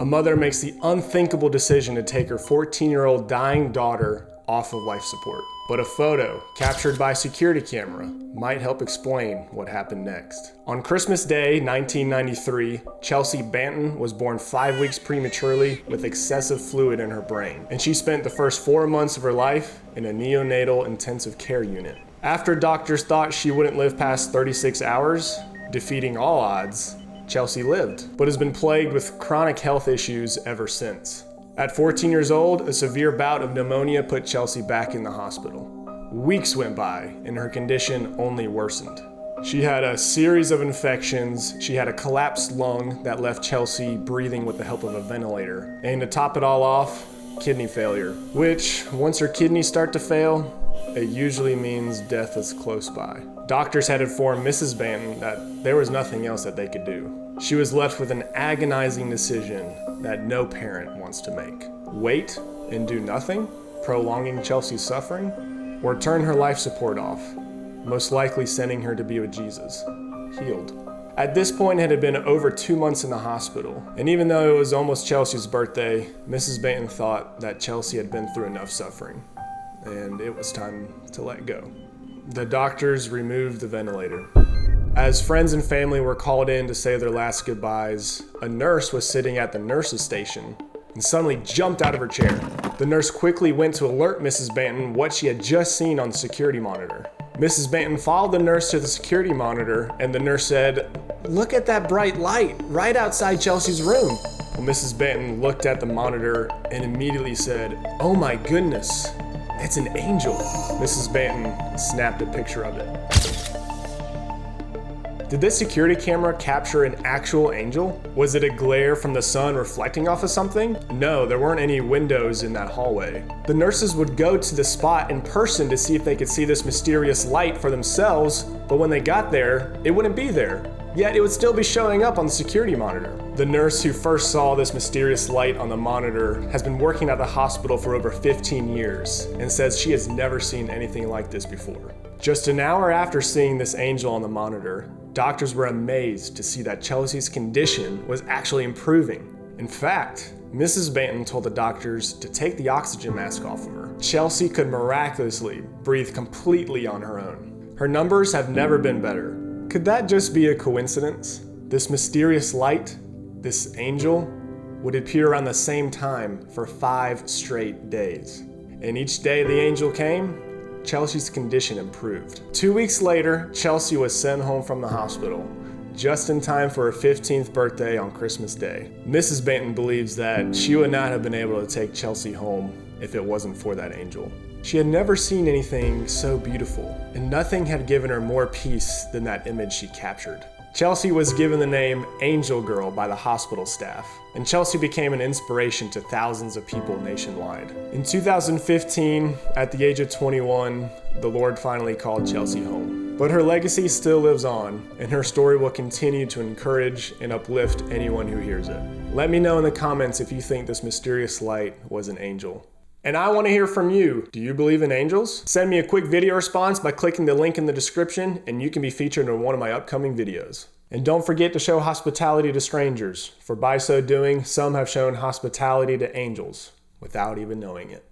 A mother makes the unthinkable decision to take her 14-year-old dying daughter off of life support. But a photo captured by a security camera might help explain what happened next. On Christmas Day, 1993, Chelsea Banton was born 5 weeks prematurely with excessive fluid in her brain, and she spent the first 4 months of her life in a neonatal intensive care unit. After doctors thought she wouldn't live past 36 hours, defeating all odds, Chelsea lived, but has been plagued with chronic health issues ever since. At 14 years old, a severe bout of pneumonia put Chelsea back in the hospital. Weeks went by, and her condition only worsened. She had a series of infections, she had a collapsed lung that left Chelsea breathing with the help of a ventilator, and to top it all off, kidney failure, which, once her kidneys start to fail, it usually means death is close by. Doctors had informed Mrs. Banton that there was nothing else that they could do. She was left with an agonizing decision that no parent wants to make. Wait and do nothing, prolonging Chelsea's suffering, or turn her life support off, most likely sending her to be with Jesus, healed. At this point, it had been over 2 months in the hospital, and even though it was almost Chelsea's birthday, Mrs. Banton thought that Chelsea had been through enough suffering, and it was time to let go. The doctors removed the ventilator. As friends and family were called in to say their last goodbyes, a nurse was sitting at the nurse's station and suddenly jumped out of her chair. The nurse quickly went to alert Mrs. Banton what she had just seen on the security monitor. Mrs. Banton followed the nurse to the security monitor, and the nurse said, "Look at that bright light right outside Chelsea's room." Well, Mrs. Banton looked at the monitor and immediately said, "Oh my goodness, it's an angel." Mrs. Banton snapped a picture of it. Did this security camera capture an actual angel? Was it a glare from the sun reflecting off of something? No, there weren't any windows in that hallway. The nurses would go to the spot in person to see if they could see this mysterious light for themselves, but when they got there, it wouldn't be there. Yet it would still be showing up on the security monitor. The nurse who first saw this mysterious light on the monitor has been working at the hospital for over 15 years and says she has never seen anything like this before. Just an hour after seeing this angel on the monitor, doctors were amazed to see that Chelsea's condition was actually improving. In fact, Mrs. Banton told the doctors to take the oxygen mask off of her. Chelsea could miraculously breathe completely on her own. Her numbers have never been better. Could that just be a coincidence? This mysterious light, this angel, would appear around the same time for 5 straight days. And each day the angel came, Chelsea's condition improved. 2 weeks later, Chelsea was sent home from the hospital, just in time for her 15th birthday on Christmas Day. Mrs. Banton believes that she would not have been able to take Chelsea home if it wasn't for that angel. She had never seen anything so beautiful, and nothing had given her more peace than that image she captured. Chelsea was given the name Angel Girl by the hospital staff, and Chelsea became an inspiration to thousands of people nationwide. In 2015, at the age of 21, the Lord finally called Chelsea home. But her legacy still lives on, and her story will continue to encourage and uplift anyone who hears it. Let me know in the comments if you think this mysterious light was an angel. And I want to hear from you. Do you believe in angels? Send me a quick video response by clicking the link in the description, and you can be featured in one of my upcoming videos. And don't forget to show hospitality to strangers, for by so doing, some have shown hospitality to angels without even knowing it.